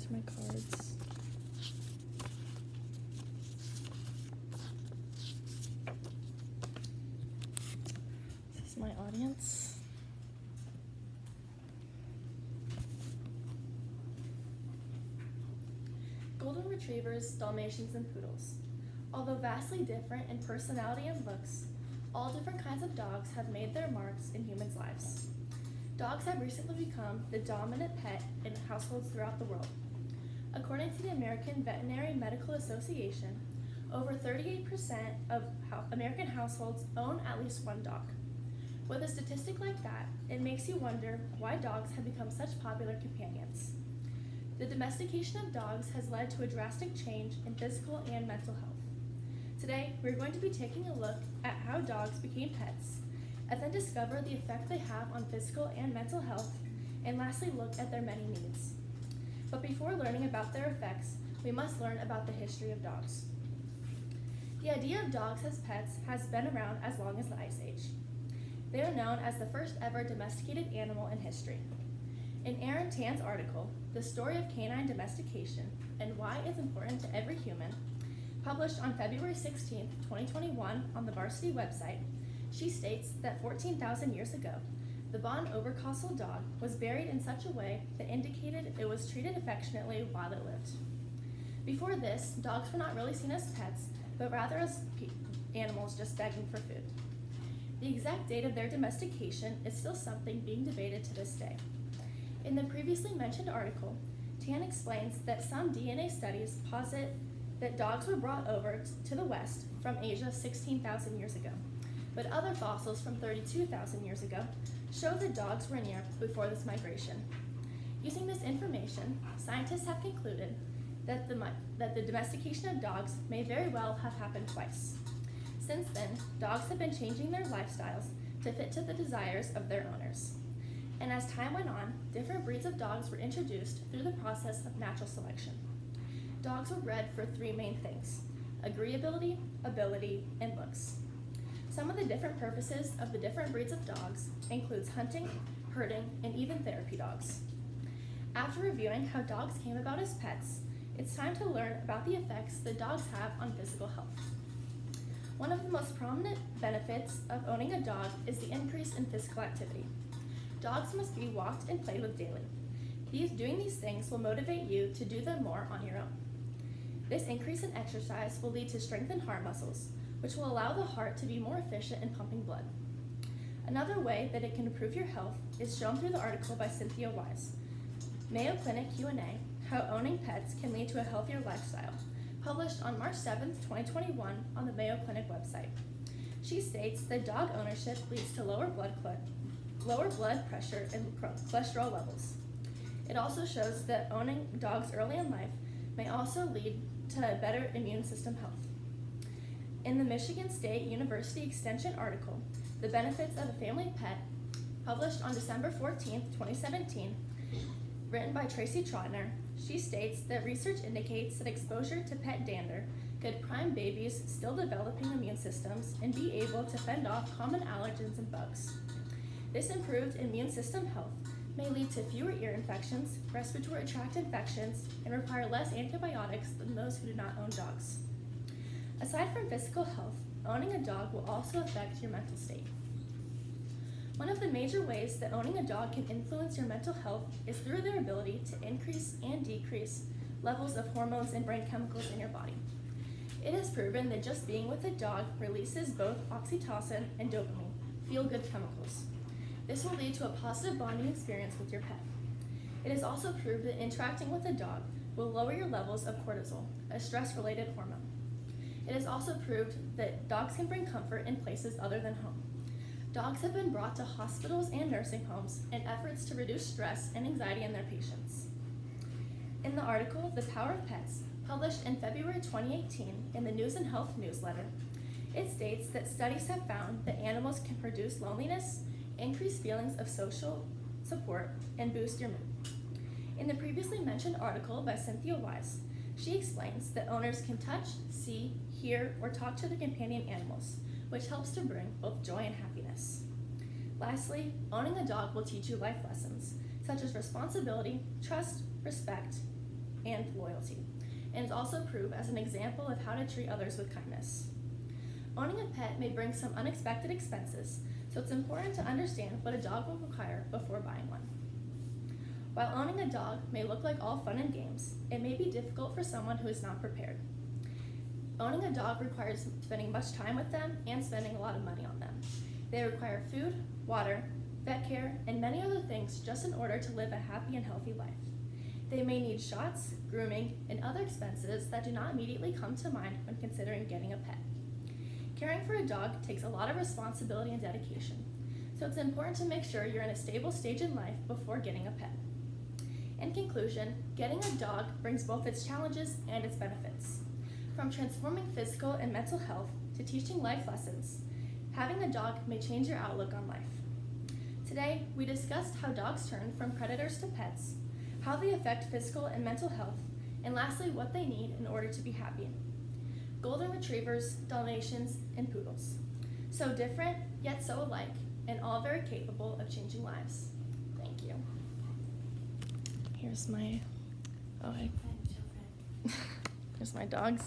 These are my cards. This is my audience. Golden Retrievers, Dalmatians, and Poodles. Although vastly different in personality and looks, all different kinds of dogs have made their marks in humans' lives. Dogs have recently become the dominant pet in households throughout the world. According to the American Veterinary Medical Association, over 38% of American households own at least one dog. With a statistic like that, it makes you wonder why dogs have become such popular companions. The domestication of dogs has led to a drastic change in physical and mental health. Today, we're going to be taking a look at how dogs became pets, and then discover the effect they have on physical and mental health, and lastly look at their many needs. But before learning about their effects, we must learn about the history of dogs. The idea of dogs as pets has been around as long as the Ice Age. They are known as the first ever domesticated animal in history. In Aaron Tan's article, The Story of Canine Domestication and Why It's Important to Every Human, published on February 16, 2021 on the Varsity website, she states that 14,000 years ago, the Von Oberkassel dog was buried in such a way that indicated it was treated affectionately while it lived. Before this, dogs were not really seen as pets, but rather as animals just begging for food. The exact date of their domestication is still something being debated to this day. In the previously mentioned article, Tan explains that some DNA studies posit that dogs were brought over to the West from Asia 16,000 years ago, but other fossils from 32,000 years ago show that dogs were in Europe before this migration. Using this information, scientists have concluded that the domestication of dogs may very well have happened twice. Since then, dogs have been changing their lifestyles to fit to the desires of their owners. And as time went on, different breeds of dogs were introduced through the process of natural selection. Dogs were bred for three main things: agreeability, ability, and looks. Some of the different purposes of the different breeds of dogs includes hunting, herding, and even therapy dogs. After reviewing how dogs came about as pets, it's time to learn about the effects that dogs have on physical health. One of the most prominent benefits of owning a dog is the increase in physical activity. Dogs must be walked and played with daily. Doing these things will motivate you to do them more on your own. This increase in exercise will lead to strengthened heart muscles, which will allow the heart to be more efficient in pumping blood. Another way that it can improve your health is shown through the article by Cynthia Wise, Mayo Clinic Q&A, How Owning Pets Can Lead to a Healthier Lifestyle, published on March 7, 2021 on the Mayo Clinic website. She states that dog ownership leads to lower blood pressure and cholesterol levels. It also shows that owning dogs early in life may also lead to better immune system health. In the Michigan State University Extension article, The Benefits of a Family Pet, published on December 14, 2017, written by Tracy Trotner, she states that research indicates that exposure to pet dander could prime babies still developing immune systems and be able to fend off common allergens and bugs. This improved immune system health may lead to fewer ear infections, respiratory tract infections, and require less antibiotics than those who do not own dogs. Aside from physical health, owning a dog will also affect your mental state. One of the major ways that owning a dog can influence your mental health is through their ability to increase and decrease levels of hormones and brain chemicals in your body. It is proven that just being with a dog releases both oxytocin and dopamine, feel-good chemicals. This will lead to a positive bonding experience with your pet. It is also proved that interacting with a dog will lower your levels of cortisol, a stress-related hormone. It is also proved that dogs can bring comfort in places other than home. Dogs have been brought to hospitals and nursing homes in efforts to reduce stress and anxiety in their patients. In the article, The Power of Pets, published in February 2018 in the News and Health newsletter, it states that studies have found that animals can reduce loneliness, increase feelings of social support, and boost your mood. In the previously mentioned article by Cynthia Wise, she explains that owners can touch, see, hear, or talk to their companion animals, which helps to bring both joy and happiness. Lastly, owning a dog will teach you life lessons, such as responsibility, trust, respect, and loyalty, and is also proved as an example of how to treat others with kindness. Owning a pet may bring some unexpected expenses, so it's important to understand what a dog will require before buying one. While owning a dog may look like all fun and games, it may be difficult for someone who is not prepared. Owning a dog requires spending much time with them and spending a lot of money on them. They require food, water, vet care, and many other things just in order to live a happy and healthy life. They may need shots, grooming, and other expenses that do not immediately come to mind when considering getting a pet. Caring for a dog takes a lot of responsibility and dedication, so it's important to make sure you're in a stable stage in life before getting a pet. In conclusion, getting a dog brings both its challenges and its benefits. From transforming physical and mental health to teaching life lessons, having a dog may change your outlook on life. Today, we discussed how dogs turn from predators to pets, how they affect physical and mental health, and lastly, what they need in order to be happy. Golden Retrievers, Dalmatians, and Poodles. So different, yet so alike, and all very capable of changing lives. Thank you. Here's my, here's my dogs.